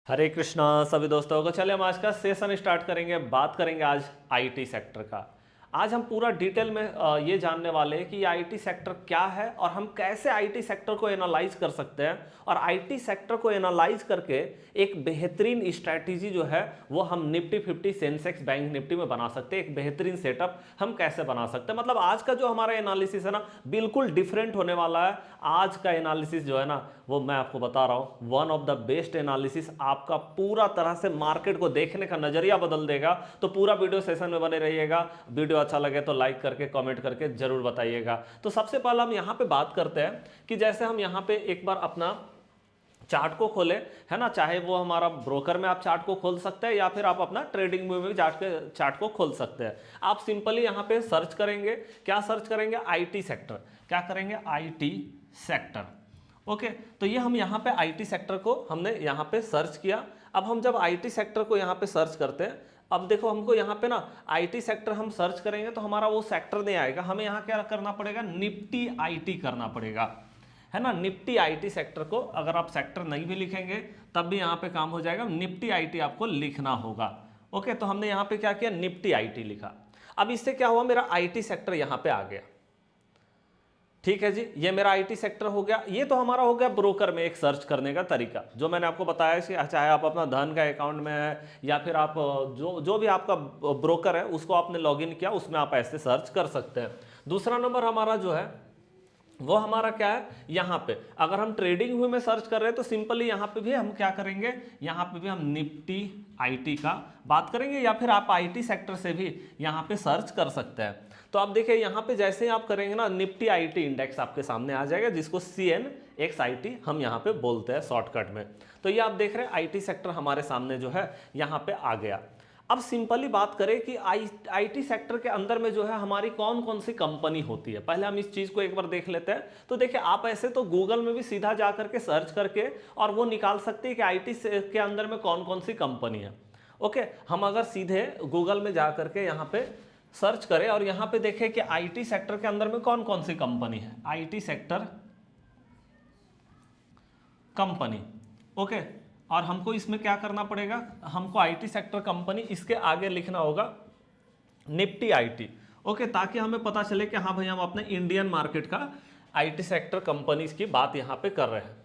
हरे कृष्णा सभी दोस्तों को। चलिए हम आज का सेशन स्टार्ट करेंगे। बात करेंगे आज आईटी सेक्टर का। आज हम पूरा डिटेल में ये जानने वाले हैं कि आईटी सेक्टर क्या है और हम कैसे आईटी सेक्टर को एनालाइज कर सकते हैं और आईटी सेक्टर को एनालाइज करके एक बेहतरीन स्ट्रैटेजी जो है वो हम निफ्टी 50 सेंसेक्स बैंक निफ्टी में बना सकते हैं। एक बेहतरीन सेटअप हम कैसे बना सकते हैं, मतलब आज का जो हमारा एनालिसिस है ना बिल्कुल डिफरेंट होने वाला है। आज का एनालिसिस जो है ना वो मैं आपको बता रहा हूं, one of the best analysis. आपका पूरा तरह से मार्केट को देखने का नजरिया बदल देगा। तो पूरा वीडियो सेशन में बने रहिएगा। वीडियो अच्छा लगे तो लाइक करके कमेंट करके जरूर बताइएगा। तो सबसे पहले हम यहां पे बात करते हैं कि जैसे हम यहां पे एक बार अपना चार्ट को खोले, है ना, चाहे वो हमारा ब्रोकर में आप चार्ट को खोल सकते हैं या फिर आप अपना ट्रेडिंग व्यू में चार्ट को खोल सकते हैं। आप सिंपली यहां पे सर्च करेंगे, क्या सर्च करेंगे, आईटी सेक्टर। क्या करेंगे, आईटी सेक्टर। ओके, तो ये हम यहाँ पे आईटी सेक्टर को हमने यहाँ पे सर्च किया। अब हम जब आईटी सेक्टर को यहाँ पे सर्च करते हैं, अब देखो हमको यहाँ पे ना आईटी सेक्टर हम सर्च करेंगे तो हमारा वो सेक्टर नहीं आएगा। हमें यहाँ क्या करना पड़ेगा, निफ्टी आईटी करना पड़ेगा, है ना। निफ्टी आईटी सेक्टर को अगर आप सेक्टर नहीं भी लिखेंगे तब भी यहाँ पे काम हो जाएगा। निफ्टी आईटी आपको लिखना होगा। ओके, तो हमने यहाँ पे क्या किया, निफ्टी आईटी लिखा। अब इससे क्या हुआ, मेरा आईटी सेक्टर यहाँ पे आ गया। ठीक है जी, ये मेरा आईटी सेक्टर हो गया। ये तो हमारा हो गया ब्रोकर में एक सर्च करने का तरीका, जो मैंने आपको बताया कि चाहे आप अपना धन का अकाउंट में है या फिर आप जो भी आपका ब्रोकर है उसको आपने लॉगिन किया, उसमें आप ऐसे सर्च कर सकते हैं। दूसरा नंबर हमारा जो है वो हमारा क्या है, यहाँ पे अगर हम ट्रेडिंग व्यू में सर्च कर रहे हैं तो सिंपली यहाँ पे भी हम क्या करेंगे, यहाँ पे भी हम निफ्टी आईटी का बात करेंगे या फिर आप आईटी सेक्टर से भी यहाँ पे सर्च कर सकते हैं। तो आप देखिए यहाँ पे जैसे ही आप करेंगे ना, निफ्टी आईटी इंडेक्स आपके सामने आ जाएगा, जिसको CNXIT हम यहाँ पे बोलते हैं शॉर्टकट में। तो ये आप देख रहे हैं आईटी सेक्टर हमारे सामने जो है यहाँ पे आ गया। अब सिंपली बात करें कि आईटी सेक्टर के अंदर में जो है हमारी कौन कौन सी कंपनी होती है, पहले हम इस चीज को एक बार देख लेते हैं। तो देखिए आप ऐसे तो गूगल में भी सीधा जा करके सर्च करके और वो निकाल सकते हैं कि आईटी के अंदर में कौन कौन सी कंपनी है। ओके, हम अगर सीधे गूगल में जा करके यहाँ पे सर्च करें और यहाँ पे देखें कि आईटी सेक्टर के अंदर में कौन कौन सी कंपनी है, आईटी सेक्टर कंपनी। ओके, और हमको इसमें क्या करना पड़ेगा, हमको आईटी सेक्टर कंपनी इसके आगे लिखना होगा निफ्टी आईटी। ओके, ताकि हमें पता चले कि हाँ भाई हम अपने इंडियन मार्केट का आईटी सेक्टर कंपनीज की बात यहाँ पे कर रहे हैं।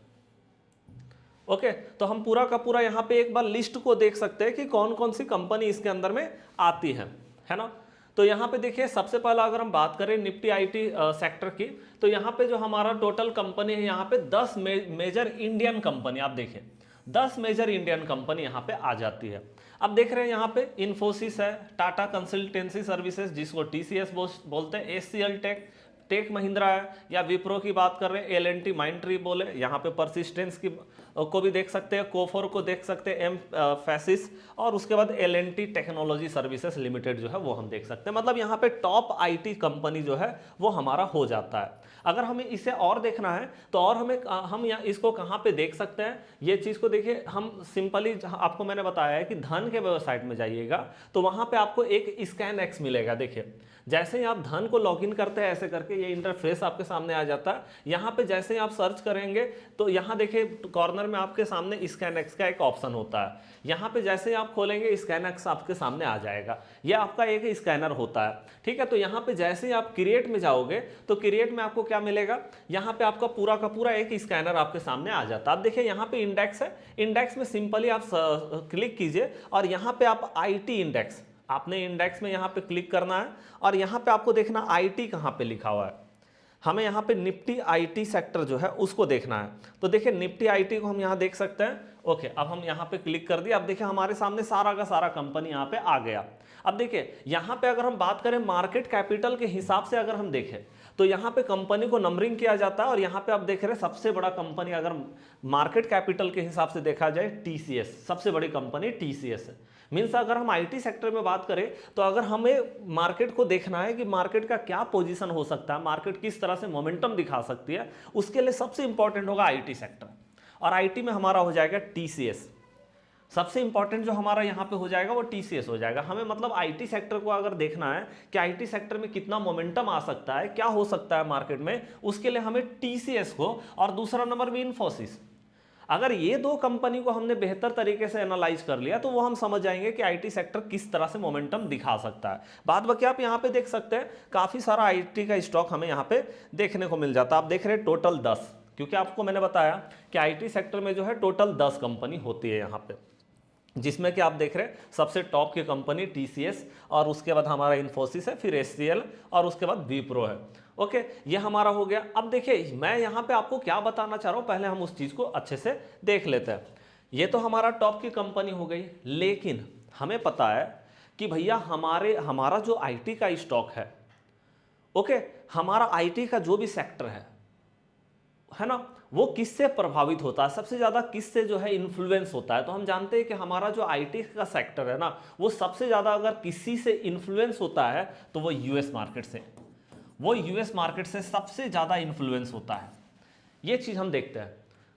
ओके, तो हम पूरा का पूरा यहाँ पे एक बार लिस्ट को देख सकते हैं कि कौन कौन सी कंपनी इसके अंदर में आती है ना। तो यहाँ पे देखिए सबसे पहला अगर हम बात करें निफ्टी आईटी सेक्टर की, तो यहाँ पे जो हमारा टोटल कंपनी है यहाँ पे 10 मेजर इंडियन कंपनी, आप देखिए 10 मेजर इंडियन कंपनी यहाँ पे आ जाती है। अब देख रहे हैं यहाँ पे इन्फोसिस है, टाटा कंसल्टेंसी सर्विसेज जिसको TCS बोलते हैं, HCL टेक महिंद्रा है, या विप्रो की बात कर रहे हैं L&T माइंडट्री बोले, यहाँ पे परसिस्टेंस की को भी देख सकते हैं, कोफोर को देख सकते हैं, एमफैसिस, और उसके बाद L&T टेक्नोलॉजी सर्विसेज लिमिटेड जो है वो हम देख सकते हैं। मतलब यहाँ पे टॉप आईटी कंपनी जो है वो हमारा हो जाता है। अगर हमें इसे और देखना है तो और हम यहाँ इसको कहाँ पे देख सकते हैं, ये चीज़ को देखिए। हम सिंपली आपको मैंने बताया है कि धन के वेबसाइट में जाइएगा तो वहाँ पे आपको एक ScanX मिलेगा। देखिए जैसे ही आप धन को लॉगिन करते हैं ऐसे करके ये इंटरफेस आपके सामने आ जाता है। यहाँ पे जैसे ही आप सर्च करेंगे तो यहाँ देखिए कॉर्नर में आपके सामने ScanX का एक ऑप्शन होता है। यहाँ पे जैसे ही आप खोलेंगे ScanX आपके सामने आ जाएगा। ये आपका एक स्कैनर होता है, ठीक है। तो यहाँ पे जैसे ही आप क्रिएट में जाओगे तो क्रिएट में आपको क्या मिलेगा, यहाँ पे आपका पूरा का पूरा एक स्कैनर आपके सामने आ जाता है। आप देखिए यहाँ पे इंडेक्स है, इंडेक्स में सिंपली आप क्लिक कीजिए और यहाँ पे आप आईटी इंडेक्स, आपने इंडेक्स में यहाँ पे क्लिक करना है और यहाँ पे आपको देखना आईटी कहाँ पे लिखा हुआ है। हमें यहाँ पे निफ्टी आईटी सेक्टर जो है उसको देखना है। तो देखिए निफ्टी आईटी को हम यहाँ देख सकते हैं। ओके, अब हम यहाँ पे क्लिक कर दिए। अब देखिए हमारे सामने सारा का सारा कंपनी यहाँ पे आ गया। अब देखिए यहाँ पे अगर हम बात करें मार्केट कैपिटल के हिसाब से अगर हम देखें तो यहाँ पे कंपनी को नंबरिंग किया जाता है और यहाँ पे आप देख रहे हैं सबसे बड़ा कंपनी अगर मार्केट कैपिटल के हिसाब से देखा जाए TCS, सबसे बड़ी कंपनी TCS है। मीन्स अगर हम आईटी सेक्टर में बात करें तो अगर हमें मार्केट को देखना है कि मार्केट का क्या पोजीशन हो सकता है, मार्केट किस तरह से मोमेंटम दिखा सकती है, उसके लिए सबसे इंपॉर्टेंट होगा आईटी सेक्टर। और आईटी में हमारा हो जाएगा TCS। सबसे इंपॉर्टेंट जो हमारा यहाँ पे हो जाएगा वो TCS हो जाएगा। हमें मतलब आईटी सेक्टर को अगर देखना है कि आईटी सेक्टर में कितना मोमेंटम आ सकता है, क्या हो सकता है मार्केट में, उसके लिए हमें TCS को, और दूसरा नंबर भी इन्फोसिस। अगर ये दो कंपनी को हमने बेहतर तरीके से एनालाइज कर लिया तो वो हम समझ जाएंगे कि आईटी सेक्टर किस तरह से मोमेंटम दिखा सकता है। बाद बाकी आप यहाँ पे देख सकते हैं काफी सारा आईटी का स्टॉक हमें यहाँ पे देखने को मिल जाता है। आप देख रहे हैं टोटल 10, क्योंकि आपको मैंने बताया कि आईटी सेक्टर में जो है टोटल 10 कंपनी होती है यहाँ पे, जिसमें कि आप देख रहे हैं सबसे टॉप की कंपनी टीसीएस और उसके बाद हमारा इन्फोसिस है, फिर एचसीएल और उसके बाद विप्रो है। ओके, ये हमारा हो गया। अब देखिए मैं यहाँ पे आपको क्या बताना चाह रहा हूँ, पहले हम उस चीज़ को अच्छे से देख लेते हैं। ये तो हमारा टॉप की कंपनी हो गई, लेकिन हमें पता है कि भैया हमारा जो आईटी का स्टॉक है, ओके, हमारा आईटी का जो भी सेक्टर है ना, वो किससे प्रभावित होता है, सबसे ज्यादा किससे जो है इन्फ्लुएंस होता है। तो हम जानते हैं कि हमारा जो आईटी का सेक्टर है ना, वो सबसे ज्यादा अगर किसी से इन्फ्लुएंस होता है तो वो यूएस मार्केट से, वो यूएस मार्केट से सबसे ज्यादा इन्फ्लुएंस होता है। ये चीज हम देखते हैं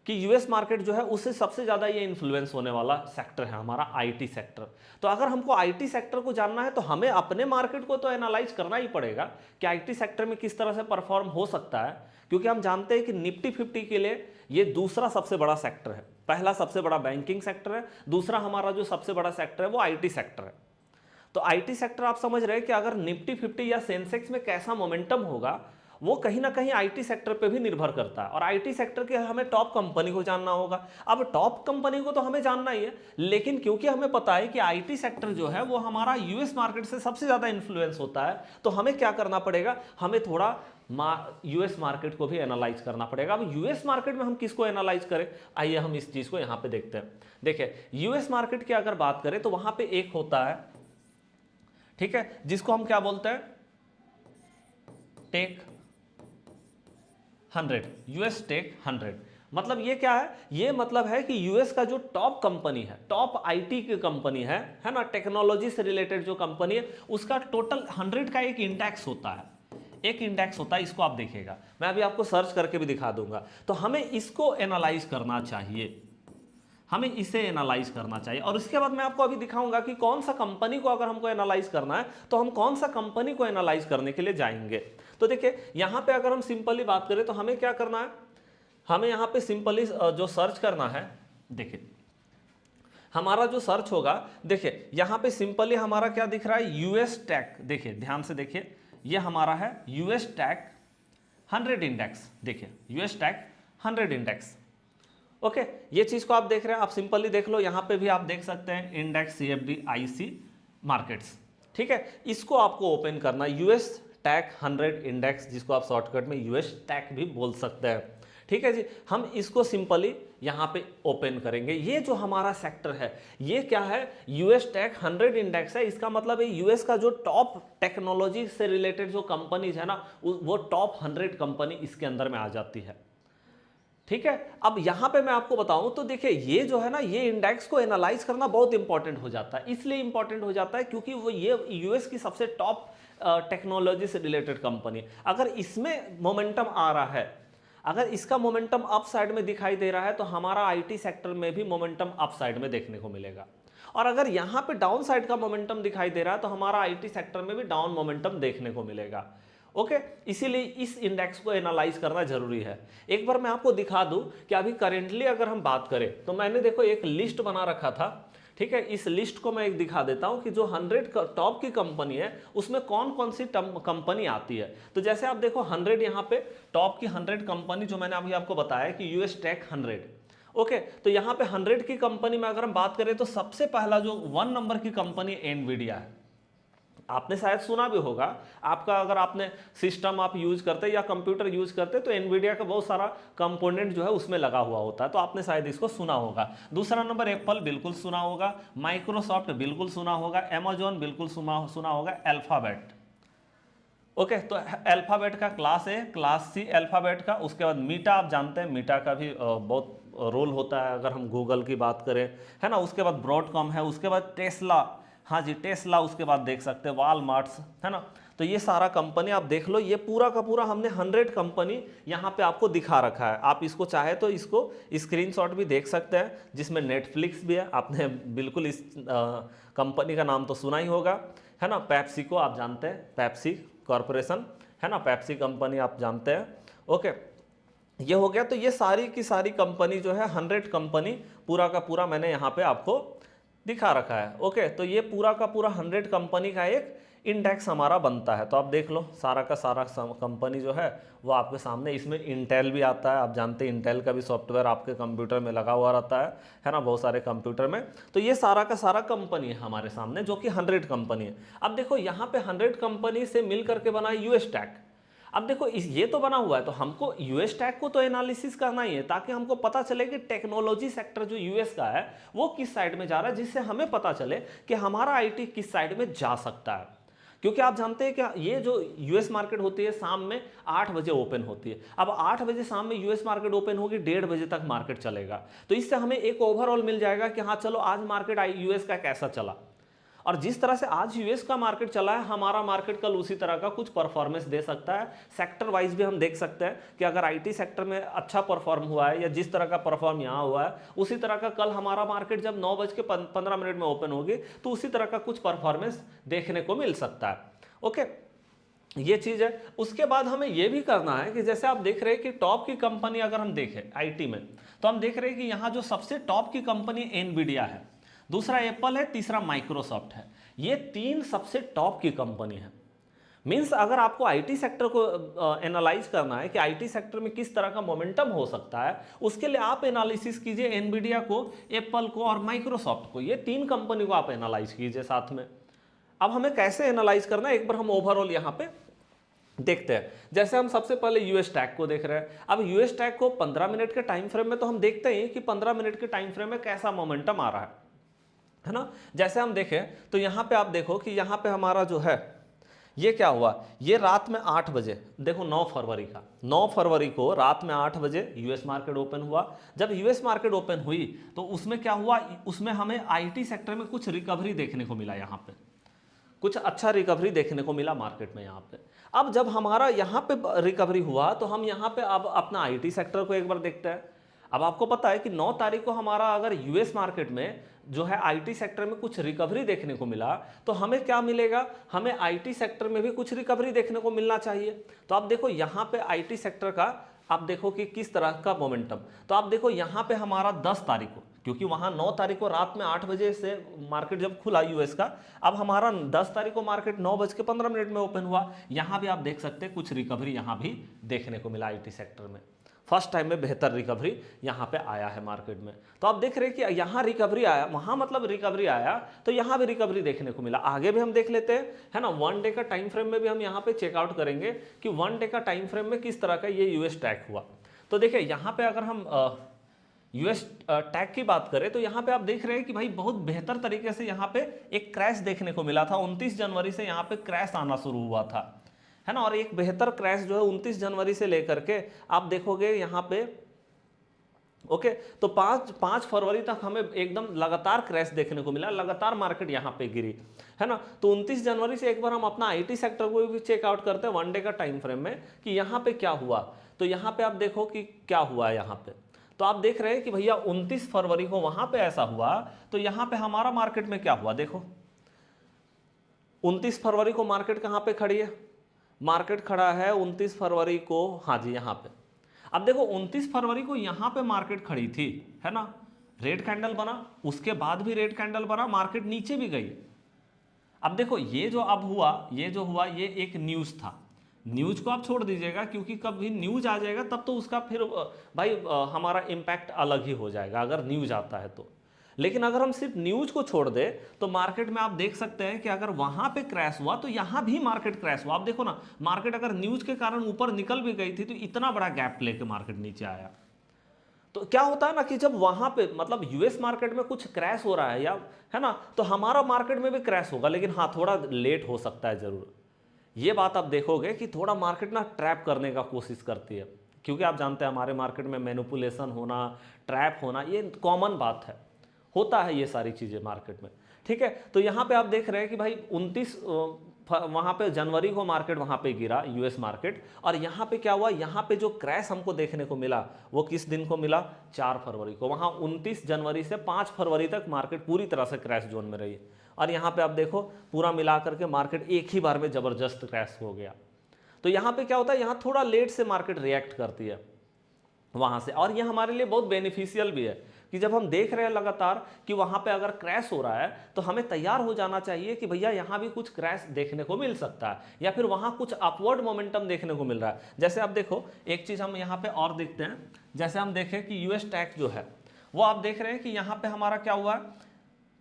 कि यूएस मार्केट जो है उससे सबसे ज्यादा ये इन्फ्लुएंस होने वाला सेक्टर है हमारा आईटी सेक्टर। तो अगर हमको आईटी सेक्टर को जानना है तो हमें अपने मार्केट को तो एनालाइज करना ही पड़ेगा कि आईटी सेक्टर में किस तरह से परफॉर्म हो सकता है, क्योंकि हम जानते हैं कि निफ्टी 50 के लिए ये दूसरा सबसे बड़ा सेक्टर है। पहला सबसे बड़ा बैंकिंग सेक्टर है, दूसरा हमारा जो सबसे बड़ा सेक्टर है वो आईटी सेक्टर है। तो आईटी सेक्टर आप समझ रहे हैं कि अगर निफ्टी 50 या सेंसेक्स में कैसा मोमेंटम होगा वो कहीं ना कहीं आईटी सेक्टर पे भी निर्भर करता है। और आईटी सेक्टर के हमें टॉप कंपनी को जानना होगा। अब टॉप कंपनी को तो हमें जानना ही है, लेकिन क्योंकि हमें पता है कि आईटी सेक्टर जो है वो हमारा यूएस मार्केट से सबसे ज्यादा इन्फ्लुएंस होता है, तो हमें क्या करना पड़ेगा, हमें थोड़ा यूएस मार्केट को भी एनालाइज करना पड़ेगा। अब यूएस मार्केट में हम किसको एनालाइज करें, आइए हम इस चीज को यहां पे देखते हैं। देखिए यूएस मार्केट की अगर बात करें तो वहां पे एक होता है, ठीक है, जिसको हम क्या बोलते हैं, टेक 100, यूएस टेक 100। मतलब ये क्या है, ये मतलब है कि यूएस का जो टॉप कंपनी है, टॉप आईटी की कंपनी है ना, टेक्नोलॉजी से रिलेटेड जो कंपनी है, उसका टोटल 100 का एक इंडेक्स होता है, एक इंडेक्स होता है। इसको आप देखिएगा, मैं अभी आपको सर्च करके भी दिखा दूंगा। तो हमें इसको एनालाइज करना चाहिए, हमें इसे एनालाइज करना चाहिए। और उसके बाद मैं आपको अभी दिखाऊंगा कि कौन सा कंपनी को अगर हमको एनालाइज करना है तो हम कौन सा कंपनी को एनालाइज करने के लिए जाएंगे। तो देखिए यहां पे अगर हम सिंपली बात करें तो हमें क्या करना है, हमें यहां पे सिंपली जो सर्च करना है, देखिए हमारा जो सर्च होगा, देखिए यहां पे सिंपली हमारा क्या दिख रहा है, यूएस टेक। देखिए ध्यान से देखिए, ये हमारा है यूएस टेक 100 इंडेक्स। देखिए यूएस टेक 100 इंडेक्स, ओके, ये चीज को आप देख रहे हैं, आप सिंपली देख लो, यहां पे भी आप देख सकते हैं इंडेक्स सीएफडी आईसी मार्केट्स, ठीक है। इसको आपको ओपन करना, यूएस टेक 100 इंडेक्स, जिसको आप शॉर्टकट में यूएस टेक भी बोल सकते हैं, ठीक है जी। हम इसको सिंपली यहां पे ओपन करेंगे। ये जो हमारा सेक्टर है ये क्या है, यूएस टेक 100 इंडेक्स है। इसका मतलब है यूएस का जो टॉप टेक्नोलॉजी से रिलेटेड जो कंपनीज है ना, वो टॉप 100 कंपनी इसके अंदर में आ जाती है, ठीक है। अब यहां पे मैं आपको बताऊं तो देखिए ये जो है ना, ये इंडेक्स को एनालाइज करना बहुत इंपॉर्टेंट हो जाता है। इसलिए इंपॉर्टेंट हो जाता है क्योंकि वो ये यूएस की सबसे टॉप टेक्नोलॉजी से रिलेटेड कंपनी, अगर इसमें मोमेंटम आ रहा है, अगर इसका मोमेंटम अप साइड में दिखाई दे रहा है तो हमारा आईटी सेक्टर में भी मोमेंटम अप साइड में देखने को मिलेगा। और अगर यहां पे डाउन साइड का मोमेंटम दिखाई दे रहा है तो हमारा आईटी सेक्टर में भी डाउन मोमेंटम देखने को मिलेगा, ओके। इसीलिए इस इंडेक्स को एनालाइज करना जरूरी है। एक बार मैं आपको दिखा दूं कि अभी करेंटली अगर हम बात करें तो मैंने देखो एक लिस्ट बना रखा था, ठीक है। इस लिस्ट को मैं एक दिखा देता हूं कि जो 100 टॉप की कंपनी है उसमें कौन कौन सी कंपनी आती है। तो जैसे आप देखो 100 यहाँ पे टॉप की 100 कंपनी जो मैंने अभी आपको बताया कि यूएस टेक 100, ओके। तो यहाँ पे 100 की कंपनी में अगर हम बात करें तो सबसे पहला जो 1 नंबर की कंपनी एनवीडिया है। आपने शायद सुना भी होगा, आपका अगर आपने सिस्टम आप यूज करते या कंप्यूटर यूज करते तो एनवीडिया का बहुत सारा कंपोनेंट जो है उसमें लगा हुआ होता है, तो आपने शायद इसको सुना होगा। दूसरा नंबर एप्पल, बिल्कुल सुना होगा। माइक्रोसॉफ्ट बिल्कुल सुना होगा। अमेजॉन बिल्कुल सुना होगा। Alphabet, okay. तो अल्फाबेट का class A, class C alphabet का। उसके बाद मीटा, आप जानते हैं मीटा का भी बहुत रोल होता है अगर हम गूगल की बात करें, है ना। उसके बाद ब्रॉडकॉम है। उसके बाद टेस्ला, हाँ जी टेस्ला। उसके बाद देख सकते हैं वॉलमार्ट्स, है ना। तो ये सारा कंपनी आप देख लो, ये पूरा का पूरा हमने 100 कंपनी यहाँ पे आपको दिखा रखा है। आप इसको चाहे तो इसको स्क्रीनशॉट भी देख सकते हैं, जिसमें नेटफ्लिक्स भी है। आपने बिल्कुल इस कंपनी का नाम तो सुना ही होगा, है ना। पेप्सी को आप जानते हैं, पेप्सी कॉरपोरेशन, है ना, पेप्सी कंपनी आप जानते हैं, ओके। ये हो गया। तो ये सारी की सारी कंपनी जो है 100 कंपनी पूरा का पूरा मैंने यहाँ पे आपको दिखा रखा है। ओके, तो ये पूरा का पूरा 100 कंपनी का एक इंडेक्स हमारा बनता है। तो आप देख लो सारा का सारा कंपनी जो है वो आपके सामने, इसमें इंटेल भी आता है, आप जानते हैं इंटेल का भी सॉफ्टवेयर आपके कंप्यूटर में लगा हुआ रहता है ना, बहुत सारे कंप्यूटर में। तो ये सारा का सारा कंपनी है हमारे सामने जो कि 100 कंपनी है। अब देखो यहाँ पे 100 कंपनी से मिल करके बना यूएस टैग। अब देखो ये तो बना हुआ है, तो हमको यूएस टैग को तो एनालिसिस करना ही है ताकि हमको पता चले कि टेक्नोलॉजी सेक्टर जो यूएस का है वो किस साइड में जा रहा है, जिससे हमें पता चले कि हमारा आईटी किस साइड में जा सकता है। क्योंकि आप जानते हैं कि ये जो यूएस मार्केट होती है शाम में 8 बजे ओपन होती है। अब 8 बजे शाम में यूएस मार्केट ओपन होगी, 1:30 बजे तक मार्केट चलेगा। तो इससे हमें एक ओवरऑल मिल जाएगा कि हाँ चलो आज मार्केट यूएस का कैसा चला, और जिस तरह से आज यूएस का मार्केट चला है हमारा मार्केट कल उसी तरह का कुछ परफॉर्मेंस दे सकता है। सेक्टर वाइज भी हम देख सकते हैं कि अगर आईटी सेक्टर में अच्छा परफॉर्म हुआ है या जिस तरह का परफॉर्म यहाँ हुआ है उसी तरह का कल हमारा मार्केट जब 9:15 में ओपन होगी तो उसी तरह का कुछ परफॉर्मेंस देखने को मिल सकता है। ओके, ये चीज़ है। उसके बाद हमें यह भी करना है कि जैसे आप देख रहे हैं कि टॉप की कंपनी अगर हम देखें आईटी में, तो हम देख रहे हैं कि यहाँ जो सबसे टॉप की कंपनी एनवीडिया है, दूसरा एप्पल है, तीसरा माइक्रोसॉफ्ट है। ये 3 सबसे टॉप की कंपनी है। मींस अगर आपको आईटी सेक्टर को एनालाइज करना है कि आईटी सेक्टर में किस तरह का मोमेंटम हो सकता है, उसके लिए आप एनालिसिस कीजिए एनवीडिया को, एप्पल को और माइक्रोसॉफ्ट को। ये 3 कंपनी को आप एनालाइज कीजिए साथ में। अब हमें कैसे एनालाइज करना है एक बार हम ओवरऑल यहाँ पे देखते हैं। जैसे हम सबसे पहले यूएस टैग को देख रहे हैं। अब यूएस टैग को 15 मिनट के टाइम फ्रेम में तो हम देखते हैं कि 15 मिनट के टाइम फ्रेम में कैसा मोमेंटम आ रहा है ना। जैसे हम देखें तो यहाँ पे आप देखो कि यहाँ पे हमारा जो है ये क्या हुआ, ये रात में 8 बजे, देखो 9 फरवरी का, 9 फरवरी को रात में 8 बजे यूएस मार्केट ओपन हुआ। जब यूएस मार्केट ओपन हुई तो उसमें क्या हुआ, उसमें हमें आईटी सेक्टर में कुछ रिकवरी देखने को मिला, यहाँ पे कुछ अच्छा रिकवरी देखने को मिला मार्केट में यहाँ पे। अब जब हमारा यहाँ पे रिकवरी हुआ तो हम यहाँ पे अब अपना आईटी सेक्टर को एक बार देखते हैं। अब आपको पता है कि 9 तारीख को हमारा अगर यूएस मार्केट में जो है आईटी सेक्टर में कुछ रिकवरी देखने को मिला तो हमें क्या मिलेगा, हमें आईटी सेक्टर में भी कुछ रिकवरी देखने को मिलना चाहिए। तो आप देखो यहाँ पे आईटी सेक्टर का आप देखो कि किस तरह का मोमेंटम। तो आप देखो यहाँ पे हमारा 10 तारीख को, क्योंकि वहाँ 9 तारीख को रात में 8 बजे से मार्केट जब खुला यूएस का, अब हमारा 10 तारीख को मार्केट 9:15 में ओपन हुआ। यहाँ भी आप देख सकते हैं कुछ रिकवरी यहाँ भी देखने को मिला आईटी सेक्टर में। फर्स्ट टाइम में बेहतर रिकवरी यहाँ पे आया है मार्केट में। तो आप देख रहे हैं कि यहाँ रिकवरी आया, वहाँ मतलब रिकवरी आया, तो यहाँ भी रिकवरी देखने को मिला। आगे भी हम देख लेते हैं, है ना। 1 डे का टाइम फ्रेम में भी हम यहाँ पे चेकआउट करेंगे कि 1 डे का टाइम फ्रेम में किस तरह का ये यूएस टैग हुआ। तो देखिए यहाँ पे अगर हम यूएस टैग की बात करें तो यहाँ पे आप देख रहे हैं कि भाई बहुत बेहतर तरीके से यहाँ पे एक क्रैश देखने को मिला था। 29 जनवरी से यहाँ पे क्रैश आना शुरू हुआ था, है ना। और एक बेहतर क्रैश जो है 29 जनवरी से लेकर के आप देखोगे यहाँ पे, ओके, तो 5 फरवरी तक हमें एकदम लगातार क्रैश देखने को मिला, लगातार मार्केट यहाँ पे गिरी, है ना। तो 29 जनवरी से एक बार हम अपना आईटी सेक्टर को भी चेकआउट करते हैं 1 डे का टाइम फ्रेम में कि यहाँ पे क्या हुआ। तो यहाँ पे आप देखो कि क्या हुआ है यहाँ पे। तो आप देख रहे हैं कि भैया 29 फरवरी को वहां पे ऐसा हुआ, तो यहाँ पे हमारा मार्केट में क्या हुआ, देखो 29 फरवरी को मार्केट कहाँ पे खड़ी है, मार्केट खड़ा है 29 फरवरी को, हाँ जी यहाँ पे। अब देखो 29 फरवरी को यहाँ पे मार्केट खड़ी थी, है ना, रेड कैंडल बना, उसके बाद भी रेड कैंडल बना, मार्केट नीचे भी गई। अब देखो ये जो अब हुआ, ये जो हुआ ये एक न्यूज़ था। न्यूज़ को आप छोड़ दीजिएगा क्योंकि कभी न्यूज़ आ जाएगा तब तो उसका फिर भाई हमारा इम्पैक्ट अलग ही हो जाएगा अगर न्यूज़ आता है तो। लेकिन अगर हम सिर्फ न्यूज़ को छोड़ दें तो मार्केट में आप देख सकते हैं कि अगर वहाँ पे क्रैश हुआ तो यहाँ भी मार्केट क्रैश हुआ। आप देखो ना, मार्केट अगर न्यूज़ के कारण ऊपर निकल भी गई थी तो इतना बड़ा गैप लेके मार्केट नीचे आया। तो क्या होता है ना कि जब वहाँ पे मतलब यूएस मार्केट में कुछ क्रैश हो रहा है या, है ना, तो हमारा मार्केट में भी क्रैश होगा, लेकिन हाँ थोड़ा लेट हो सकता है ज़रूर। ये बात आप देखोगे कि थोड़ा मार्केट ना ट्रैप करने का कोशिश करती है, क्योंकि आप जानते हैं हमारे मार्केट में मैनिपुलेशन होना, ट्रैप होना, ये कॉमन बात है, होता है ये सारी चीज़ें मार्केट में, ठीक है। तो यहाँ पे आप देख रहे हैं कि भाई 29 वहाँ पे जनवरी को मार्केट वहाँ पे गिरा यूएस मार्केट, और यहाँ पे क्या हुआ, यहाँ पे जो क्रैश हमको देखने को मिला वो किस दिन को मिला, 4 फरवरी को। वहाँ 29 जनवरी से 5 फरवरी तक मार्केट पूरी तरह से क्रैश जोन में रही, और यहाँ पे आप देखो पूरा मिला करके मार्केट एक ही बार में ज़बरदस्त क्रैश हो गया। तो यहाँ पे क्या होता है, यहाँ थोड़ा लेट से मार्केट रिएक्ट करती है, वहाँ से। और ये हमारे लिए बहुत बेनिफिशियल भी है कि जब हम देख रहे हैं लगातार कि वहाँ पे अगर क्रैश हो रहा है तो हमें तैयार हो जाना चाहिए कि भैया यहाँ भी कुछ क्रैश देखने को मिल सकता है या फिर वहाँ कुछ अपवर्ड मोमेंटम देखने को मिल रहा है। जैसे आप देखो एक चीज़ हम यहाँ पे और देखते हैं, जैसे हम देखें कि यूएस टैक्स जो है वो आप देख रहे हैं कि यहाँ पे हमारा क्या हुआ,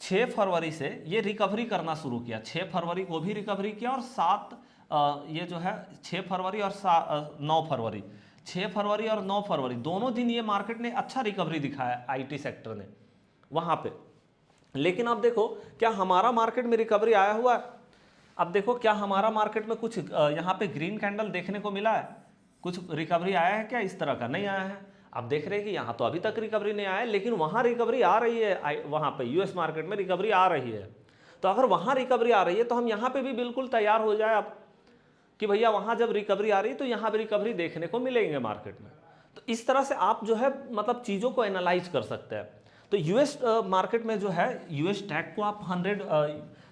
6 फरवरी से ये रिकवरी करना शुरू किया। 6 फरवरी को भी रिकवरी किया और 7 ये जो है 6 फरवरी और 9 फरवरी, 6 फरवरी और 9 फरवरी दोनों दिन ये मार्केट ने अच्छा रिकवरी दिखाया आईटी सेक्टर ने वहाँ पे। लेकिन अब देखो क्या हमारा मार्केट में रिकवरी आया हुआ है? अब देखो क्या हमारा मार्केट में कुछ यहाँ पे ग्रीन कैंडल देखने को मिला है? कुछ रिकवरी आया है क्या? इस तरह का नहीं आया है। अब देख रहे हैं कि यहाँ तो अभी तक रिकवरी नहीं आया है, लेकिन वहाँ रिकवरी आ रही है, वहाँ पे यूएस मार्केट में रिकवरी आ रही है। तो अगर वहाँ रिकवरी आ रही है तो हम यहाँ पे भी बिल्कुल तैयार हो जाए अब कि भैया वहाँ जब रिकवरी आ रही है तो यहाँ पे रिकवरी देखने को मिलेंगे मार्केट में। तो इस तरह से आप जो है मतलब चीज़ों को एनालाइज कर सकते हैं। तो यूएस मार्केट में जो है यूएस टैग को आप 100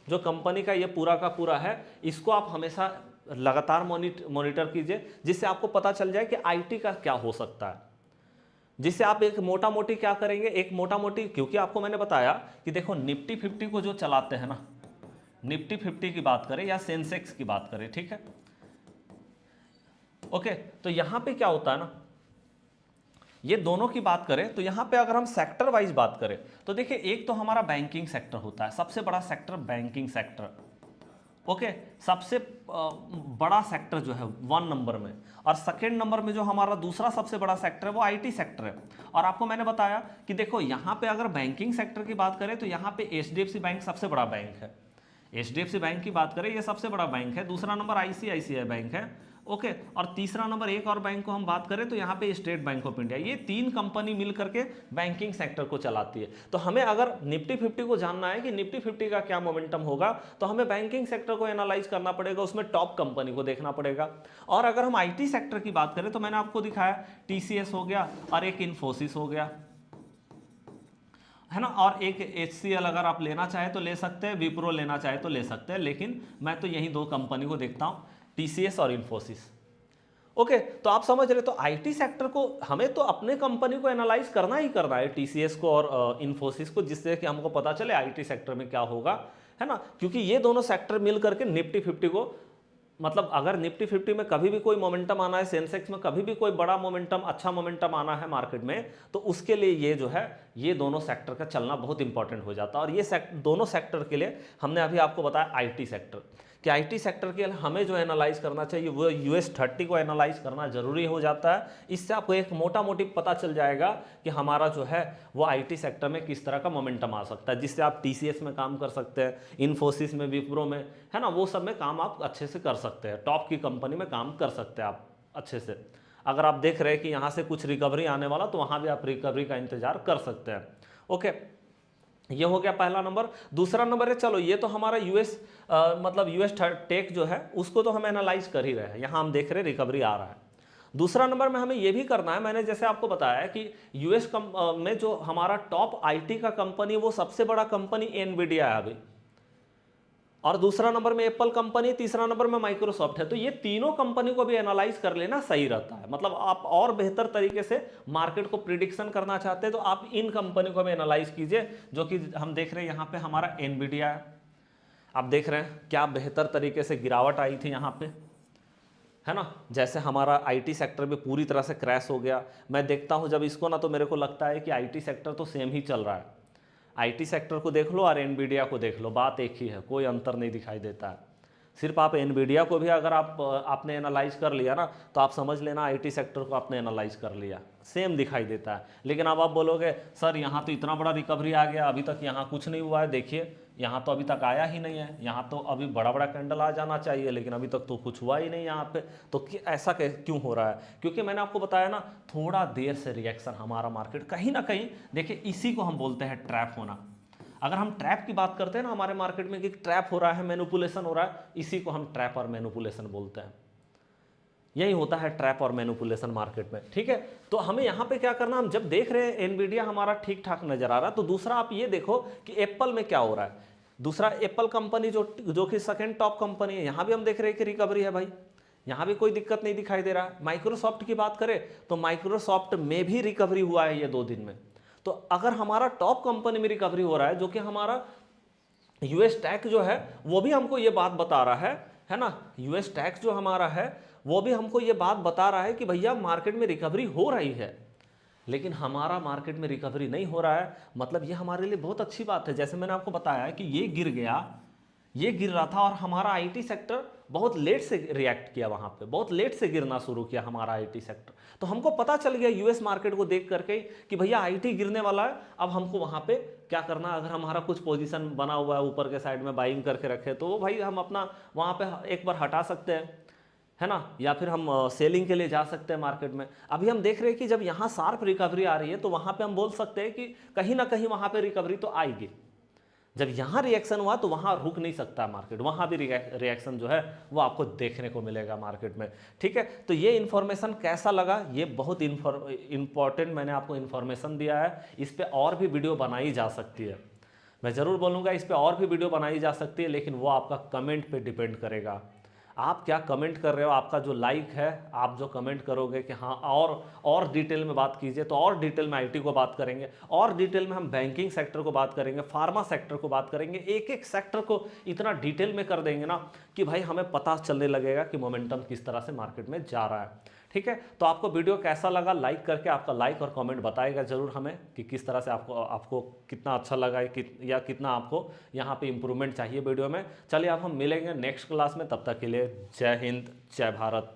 जो कंपनी का ये पूरा का पूरा है इसको आप हमेशा लगातार मॉनिटर कीजिए, जिससे आपको पता चल जाए कि आईटी का क्या हो सकता है, जिससे आप एक मोटा मोटी क्या करेंगे, एक मोटा मोटी, क्योंकि आपको मैंने बताया कि देखो निफ्टी 50 को जो चलाते हैं ना, निफ्टी 50 की बात करें या सेंसेक्स की बात करें, ठीक है ओके। तो यहां पे क्या होता है ना, ये दोनों की बात करें तो यहां पे अगर हम सेक्टर वाइज बात करें तो देखिए एक तो हमारा बैंकिंग सेक्टर होता है, सबसे बड़ा सेक्टर बैंकिंग सेक्टर, ओके सबसे बड़ा सेक्टर जो है 1 नंबर में। और सेकेंड नंबर में जो हमारा दूसरा सबसे बड़ा सेक्टर है वो आईटी सेक्टर है। और आपको मैंने बताया कि देखो यहाँ पे अगर बैंकिंग सेक्टर की बात करें तो यहाँ पे एचडीएफसी बैंक सबसे बड़ा बैंक है, एचडीएफसी बैंक की बात करें ये सबसे बड़ा बैंक है, दूसरा नंबर आईसीआईसीआई बैंक है, ओके और तीसरा नंबर एक और बैंक को हम बात करें तो यहाँ पे स्टेट बैंक ऑफ इंडिया। ये 3 कंपनी मिल करके बैंकिंग सेक्टर को चलाती है। तो हमें अगर निफ्टी 50 को जानना है कि निफ्टी 50 का क्या मोमेंटम होगा तो हमें बैंकिंग सेक्टर को एनालाइज करना पड़ेगा, उसमें टॉप कंपनी को देखना पड़ेगा। और अगर हम आईटी सेक्टर की बात करें तो मैंने आपको दिखाया टीसीएस हो गया और एक इन्फोसिस हो गया, है ना, और एक HCL अगर आप लेना चाहे तो ले सकते हैं, विप्रो लेना चाहे तो ले सकते हैं, लेकिन मैं तो यही 2 कंपनी को देखता हूं, टीसीएस और इन्फोसिस। ओके तो आप समझ रहे, तो आईटी सेक्टर को हमें तो अपने कंपनी को एनालाइज करना ही करना है, टीसीएस को और इन्फोसिस को, जिससे कि हमको पता चले आईटी सेक्टर में क्या होगा, है ना, क्योंकि ये दोनों सेक्टर मिल करके निफ्टी 50 को, मतलब अगर निफ्टी 50 में कभी भी कोई मोमेंटम आना है, सेंसेक्स में कभी भी कोई बड़ा मोमेंटम, अच्छा मोमेंटम आना है मार्केट में, तो उसके लिए ये जो है ये दोनों सेक्टर का चलना बहुत इंपॉर्टेंट हो जाता है। और ये दोनों सेक्टर के लिए हमने अभी आपको बताया आईटी सेक्टर, कि आईटी सेक्टर के लिए हमें जो एनालाइज करना चाहिए वो यूएस 30 को एनालाइज करना जरूरी हो जाता है। इससे आपको एक मोटा मोटी पता चल जाएगा कि हमारा जो है वो आईटी सेक्टर में किस तरह का मोमेंटम आ सकता है, जिससे आप टीसीएस में काम कर सकते हैं, इन्फोसिस में, विप्रो में, है ना, वो सब में काम आप अच्छे से कर सकते हैं, टॉप की कंपनी में काम कर सकते हैं आप अच्छे से। अगर आप देख रहे हैं कि यहाँ से कुछ रिकवरी आने वाला तो वहाँ भी आप रिकवरी का इंतजार कर सकते हैं। ओके ये हो गया पहला नंबर। दूसरा नंबर है, चलो ये तो हमारा यूएस मतलब यूएस टेक जो है उसको तो हम एनालाइज कर ही रहे हैं, यहाँ हम देख रहे हैं रिकवरी आ रहा है। दूसरा नंबर में हमें ये भी करना है, मैंने जैसे आपको बताया कि यूएस में जो हमारा टॉप आईटी का कंपनी, वो सबसे बड़ा कंपनी एनवीडिया है अभी, और दूसरा नंबर में एप्पल कंपनी, तीसरा नंबर में माइक्रोसॉफ्ट है। तो ये तीनों कंपनी को भी एनालाइज कर लेना सही रहता है, मतलब आप और बेहतर तरीके से मार्केट को प्रिडिक्शन करना चाहते हैं तो आप इन कंपनी को भी एनालाइज कीजिए, जो कि हम देख रहे हैं यहाँ पे हमारा एनवीडिया है। आप देख रहे हैं क्या बेहतर तरीके से गिरावट आई थी यहाँ पे, है ना, जैसे हमारा आईटी सेक्टर भी पूरी तरह से क्रैश हो गया। मैं देखता हूँ जब इसको ना तो मेरे को लगता है कि आईटी सेक्टर तो सेम ही चल रहा है, आईटी सेक्टर को देख लो और एनवीडिया को देख लो, बात एक ही है, कोई अंतर नहीं दिखाई देता है। सिर्फ आप एनवीडिया को भी अगर आपने एनालाइज कर लिया ना तो आप समझ लेना आईटी सेक्टर को आपने एनालाइज कर लिया, सेम दिखाई देता है। लेकिन अब आप बोलोगे सर यहाँ तो इतना बड़ा रिकवरी आ गया, अभी तक यहाँ कुछ नहीं हुआ है, देखिए यहाँ तो अभी तक आया ही नहीं है, यहाँ तो अभी बड़ा बड़ा कैंडल आ जाना चाहिए लेकिन अभी तक तो कुछ हुआ ही नहीं यहाँ पे, तो ऐसा क्यों हो रहा है? क्योंकि मैंने आपको बताया ना, थोड़ा देर से रिएक्शन हमारा मार्केट कहीं ना कहीं, देखिए इसी को हम बोलते हैं ट्रैप होना। अगर हम ट्रैप की बात करते हैं ना हमारे मार्केट में कि ट्रैप हो रहा है, मैनिपुलेशन हो रहा है, इसी को हम ट्रैप और मैनिपुलेशन बोलते हैं। यही होता है ट्रैप और मैनिपुलेशन मार्केट में, ठीक है। तो हमें यहाँ पे क्या करना, हम जब देख रहे हैं एनवीडिया हमारा ठीक ठाक नजर आ रहा है, तो दूसरा आप ये देखो कि एप्पल में क्या हो रहा है। दूसरा एप्पल कंपनी जो कि सेकंड टॉप कंपनी है, यहाँ भी हम देख रहे हैं कि रिकवरी है भाई, यहाँ भी कोई दिक्कत नहीं दिखाई दे रहा है। माइक्रोसॉफ्ट की बात करें तो माइक्रोसॉफ्ट में भी रिकवरी हुआ है ये 2 दिन में। तो अगर हमारा टॉप कंपनी में रिकवरी हो रहा है, जो कि हमारा यूएस टैक्स जो है वो भी हमको ये बात बता रहा है ना, यूएस टैक्स जो हमारा है वो भी हमको ये बात बता रहा है कि भैया मार्केट में रिकवरी हो रही है, लेकिन हमारा मार्केट में रिकवरी नहीं हो रहा है, मतलब ये हमारे लिए बहुत अच्छी बात है। जैसे मैंने आपको बताया कि ये गिर गया, ये गिर रहा था और हमारा आईटी सेक्टर बहुत लेट से रिएक्ट किया, वहाँ पे बहुत लेट से गिरना शुरू किया हमारा आईटी सेक्टर। तो हमको पता चल गया यूएस मार्केट को देख करके कि भैया आईटी गिरने वाला है, अब हमको वहाँ पे क्या करना, अगर हमारा कुछ पोजीशन बना हुआ है ऊपर के साइड में बाइंग करके रखे तो वो भाई हम अपना वहाँ पे एक बार हटा सकते हैं, है ना, या फिर हम सेलिंग के लिए जा सकते हैं मार्केट में। अभी हम देख रहे हैं कि जब यहाँ शार्प रिकवरी आ रही है तो वहाँ पे हम बोल सकते हैं कि कहीं ना कहीं वहाँ पे रिकवरी तो आएगी। जब यहाँ रिएक्शन हुआ तो वहाँ रुक नहीं सकता मार्केट, वहाँ भी रिएक्शन जो है वो आपको देखने को मिलेगा मार्केट में। ठीक है, तो ये इन्फॉर्मेशन कैसा लगा, ये बहुत इंपॉर्टेंट मैंने आपको इन्फॉर्मेशन दिया है। इस पर और भी वीडियो बनाई जा सकती है, मैं ज़रूर बोलूँगा इस पर और भी वीडियो बनाई जा सकती है, लेकिन वो आपका कमेंट पे डिपेंड करेगा। आप क्या कमेंट कर रहे हो, आपका जो लाइक है, आप जो कमेंट करोगे कि हाँ और डिटेल में बात कीजिए, तो और डिटेल में आईटी को बात करेंगे, और डिटेल में हम बैंकिंग सेक्टर को बात करेंगे, फार्मा सेक्टर को बात करेंगे, एक एक सेक्टर को इतना डिटेल में कर देंगे ना कि भाई हमें पता चलने लगेगा कि मोमेंटम किस तरह से मार्केट में जा रहा है। ठीक है, तो आपको वीडियो कैसा लगा, लाइक करके आपका लाइक और कमेंट बताएगा जरूर हमें कि किस तरह से आपको कितना अच्छा लगा या कितना आपको यहाँ पे इम्प्रूवमेंट चाहिए वीडियो में। चलिए अब हम मिलेंगे नेक्स्ट क्लास में, तब तक के लिए जय हिंद, जय भारत।